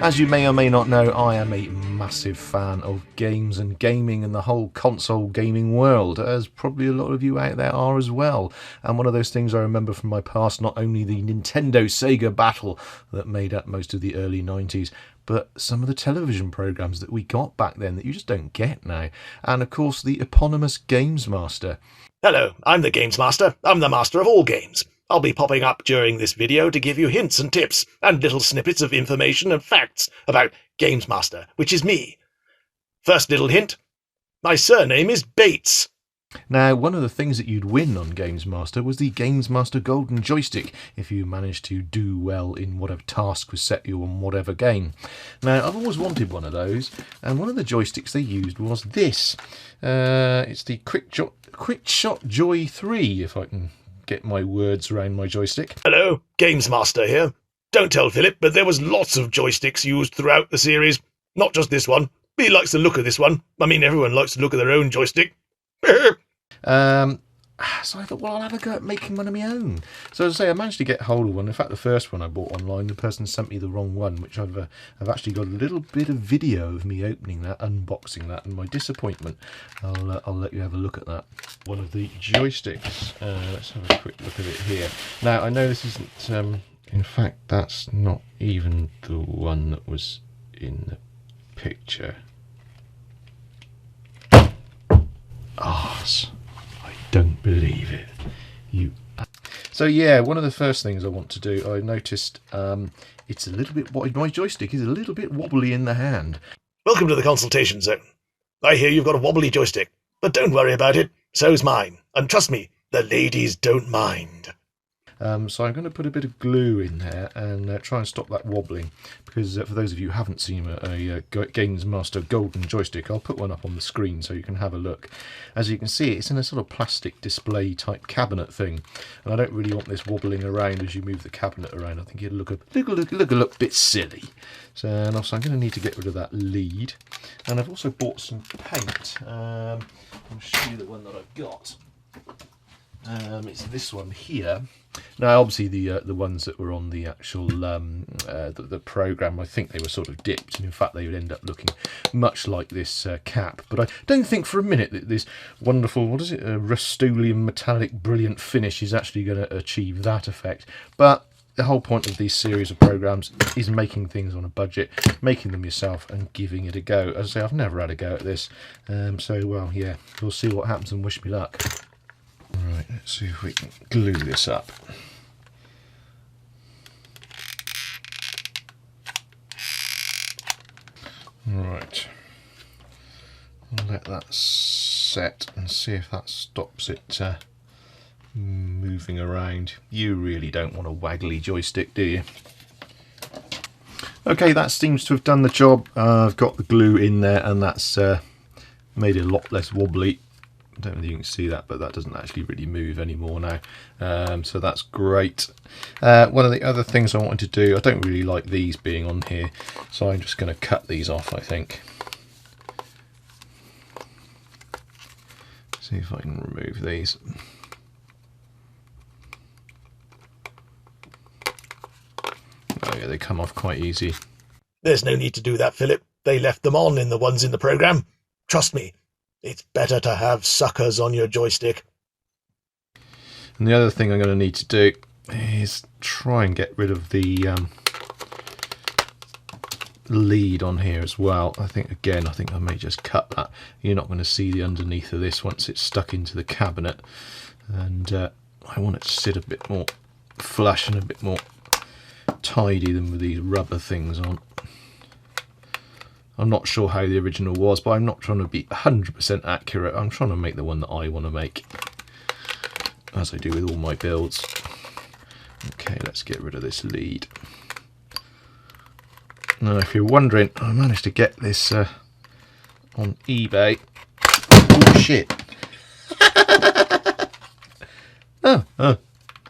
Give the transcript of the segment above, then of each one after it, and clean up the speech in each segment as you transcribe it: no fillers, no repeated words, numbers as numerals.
As you may or may not know, I am a massive fan of games and gaming and the whole console gaming world, as probably a lot of you out there are as well. And one of those things I remember from my past, not only the Nintendo Sega battle that made up most of the early 90s, but some of the television programs that we got back then that you just don't get now. And of course the eponymous GamesMaster. Hello, I'm the GamesMaster. I'm the master of all games. I'll be popping up during this video to give you hints and tips and little snippets of information and facts about GamesMaster, which is me. First little hint, my surname is Bates. Now, one of the things that you'd win on GamesMaster was the GamesMaster Golden Joystick if you managed to do well in whatever task was set you on whatever game. Now, I've always wanted one of those, and one of the joysticks they used was this. It's the Quickshot Joy 3, if I can get my words around my joystick. Hello, GamesMaster here. Don't tell Philip, but there was lots of joysticks used throughout the series. Not just this one. He likes the look of this one. I mean, everyone likes the look of their own joystick. So I thought, well, I'll have a go at making one of my own. So as I say, I managed to get hold of one. In fact, the first one I bought online, the person sent me the wrong one, which I've actually got a little bit of video of me opening that, unboxing that, and my disappointment. I'll let you have a look at that. One of the joysticks. Let's have a quick look at it here. Now, I know this isn't. In fact, that's not even the one that was in the picture. Arse. Don't believe it. So yeah, one of the first things I want to do, I noticed it's a little bit, my joystick is a little bit wobbly in the hand. Welcome to the consultation zone. I hear you've got a wobbly joystick, but don't worry about it, so's mine. And trust me, the ladies don't mind. So I'm going to put a bit of glue in there and try and stop that wobbling, because for those of you who haven't seen a GamesMaster Golden Joystick, I'll put one up on the screen so you can have a look. As you can see, it's in a sort of plastic display type cabinet thing, and I don't really want this wobbling around as you move the cabinet around. I think it'll look a bit silly. So, and also I'm going to need to get rid of that lead, and I've also bought some paint. I'll show you the one that I've got. It's this one here. Now, obviously, the ones that were on the actual the program, I think they were sort of dipped, and in fact, they would end up looking much like this cap. But I don't think for a minute that this wonderful, what is it, a Rust-Oleum metallic brilliant finish is actually going to achieve that effect. But the whole point of these series of programs is making things on a budget, making them yourself, and giving it a go. As I say, I've never had a go at this, so well, yeah, we'll see what happens and wish me luck. Right, let's see if we can glue this up. Right, I'll let that set and see if that stops it moving around. You really don't want a waggly joystick, do you? Okay, that seems to have done the job. I've got the glue in there, and that's made it a lot less wobbly. I don't know if you can see that, but that doesn't actually really move anymore now. So that's great. One of the other things I wanted to do, I don't really like these being on here, so I'm just going to cut these off, I think. See if I can remove these. Oh yeah, they come off quite easy. There's no need to do that, Philip. They left them on in the ones in the program. Trust me. It's better to have suckers on your joystick. And the other thing I'm going to need to do is try and get rid of the lead on here as well. I think I may just cut that. You're not going to see the underneath of this once it's stuck into the cabinet. And I want it to sit a bit more flush and a bit more tidy than with these rubber things on. I'm not sure how the original was, but I'm not trying to be 100% accurate. I'm trying to make the one that I want to make, as I do with all my builds. Okay, let's get rid of this lead. Now, if you're wondering, I managed to get this on eBay. Oh, shit. oh,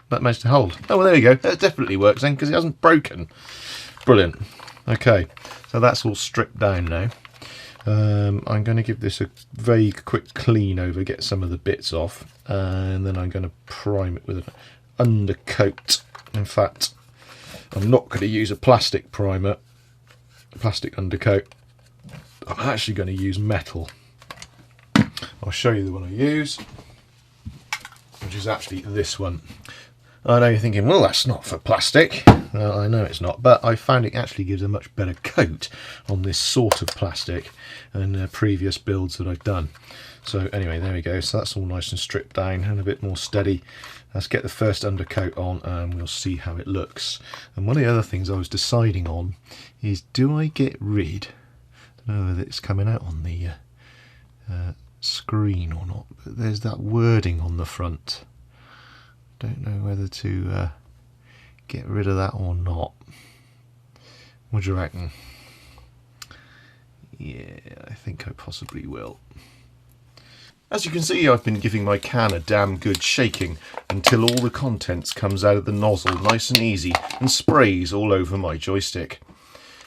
that managed to hold. Oh, well, there you go. That definitely works then, because it hasn't broken. Brilliant. Okay, so that's all stripped down now. I'm going to give this a very quick clean over, get some of the bits off, and then I'm going to prime it with an undercoat. In fact, I'm not going to use a plastic primer plastic undercoat, I'm actually going to use metal. I'll show you the one I use, which is actually this one. I know you're thinking, well, that's not for plastic. Well, I know it's not, but I found it actually gives a much better coat on this sort of plastic than previous builds that I've done. So anyway, there we go. So that's all nice and stripped down and a bit more steady. Let's get the first undercoat on and we'll see how it looks. And one of the other things I was deciding on is, do I get rid, I don't know whether it's coming out on the screen or not, but there's that wording on the front. Don't know whether to get rid of that or not. What do you reckon? Yeah, I think I possibly will. As you can see, I've been giving my can a damn good shaking until all the contents comes out of the nozzle nice and easy and sprays all over my joystick.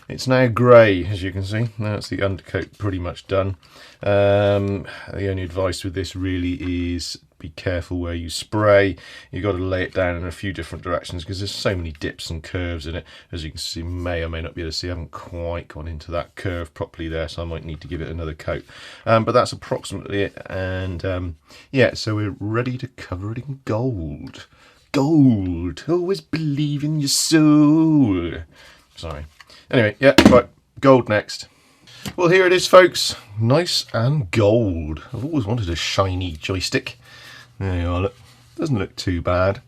It's now grey, as you can see. Now it's the undercoat pretty much done. The only advice with this really is be careful where you spray. You've got to lay it down in a few different directions because there's so many dips and curves in it. As you can see, may or may not be able to see, I haven't quite gone into that curve properly there, so I might need to give it another coat. But that's approximately it, and yeah, so we're ready to cover it in gold. Gold! Always believe in your soul. Sorry. Anyway, yeah, right, gold next. Well, here it is, folks. Nice and gold. I've always wanted a shiny joystick. There you are, look. Doesn't look too bad.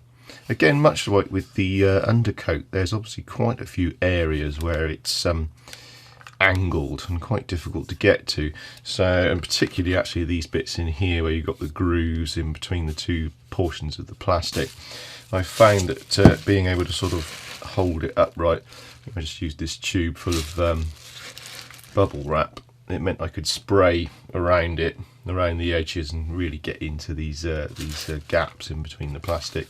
Again, much like with the undercoat, there's obviously quite a few areas where it's angled and quite difficult to get to. So, and particularly actually these bits in here where you've got the grooves in between the two portions of the plastic. I found that being able to sort of hold it upright, I just used this tube full of bubble wrap. It meant I could spray around it, around the edges, and really get into these gaps in between the plastic.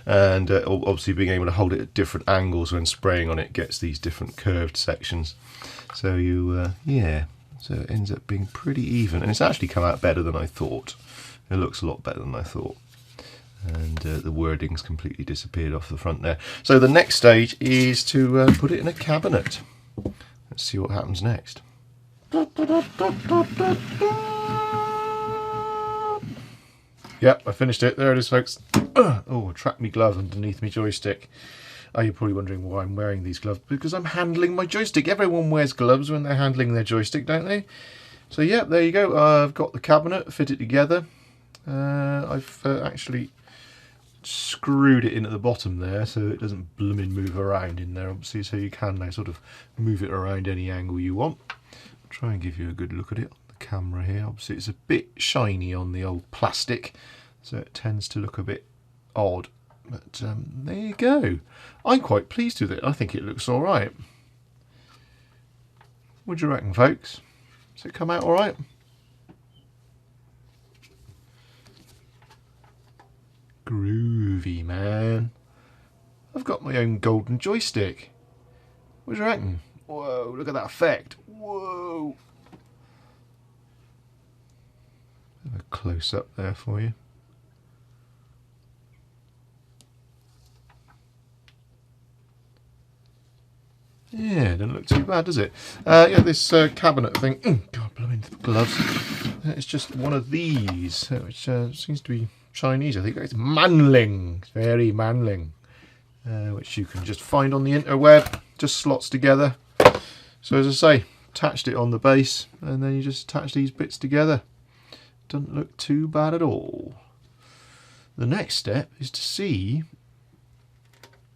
And obviously being able to hold it at different angles when spraying on it gets these different curved sections. So you, yeah, so it ends up being pretty even, and it's actually come out better than I thought. It looks a lot better than I thought. And the wording's completely disappeared off the front there. So the next stage is to put it in a cabinet. Let's see what happens next. Yep, I finished it. There it is, folks. Oh, I trapped me glove underneath my joystick. Oh, you're probably wondering why I'm wearing these gloves. Because I'm handling my joystick. Everyone wears gloves when they're handling their joystick, don't they? So, yeah, there you go. I've got the cabinet, fitted together. I've actually screwed it in at the bottom there so it doesn't blooming move around in there, obviously, so you can now sort of move it around any angle you want. I'll try and give you a good look at it on the camera here. Obviously it's a bit shiny on the old plastic, so it tends to look a bit odd, but there you go. I'm quite pleased with it. I think it looks alright. What do you reckon, folks? Does it come out alright? Groovy, man. I've got my own golden joystick. What do you reckon? Whoa, look at that effect. Whoa. Have a close up there for you. Yeah, doesn't look too bad, does it? Yeah, this cabinet thing. God, blow into the gloves. It's just one of these, which seems to be Chinese. I think it's manling. It's very manling, which you can just find on the interweb. Just slots together. So as I say, attached it on the base, and then you just attach these bits together. Doesn't look too bad at all. The next step is to see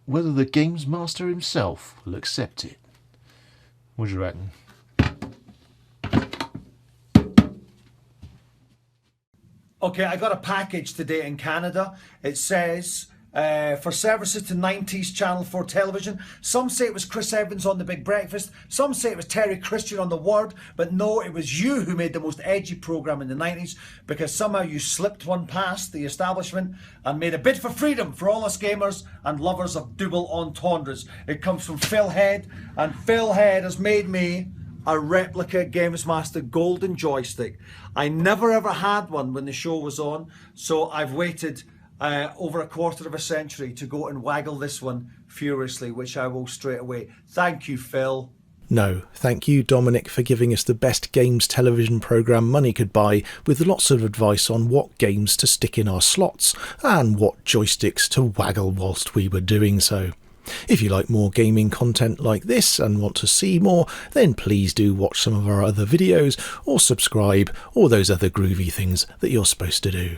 whether the GamesMaster himself will accept it. What do you reckon? Okay, I got a package today in Canada. It says, for services to 90s Channel 4 television. Some say it was Chris Evans on The Big Breakfast. Some say it was Terry Christian on The Word. But no, it was you who made the most edgy programme in the 90s, because somehow you slipped one past the establishment and made a bid for freedom for all us gamers and lovers of double entendres. It comes from Phil Head, and Phil Head has made me a replica GamesMaster Golden Joystick. I never ever had one when the show was on, so I've waited over a quarter of a century to go and waggle this one furiously, which I will straight away. Thank you, Phil. No, thank you, Dominik, for giving us the best games television programme money could buy, with lots of advice on what games to stick in our slots and what joysticks to waggle whilst we were doing so. If you like more gaming content like this and want to see more, then please do watch some of our other videos or subscribe or those other groovy things that you're supposed to do.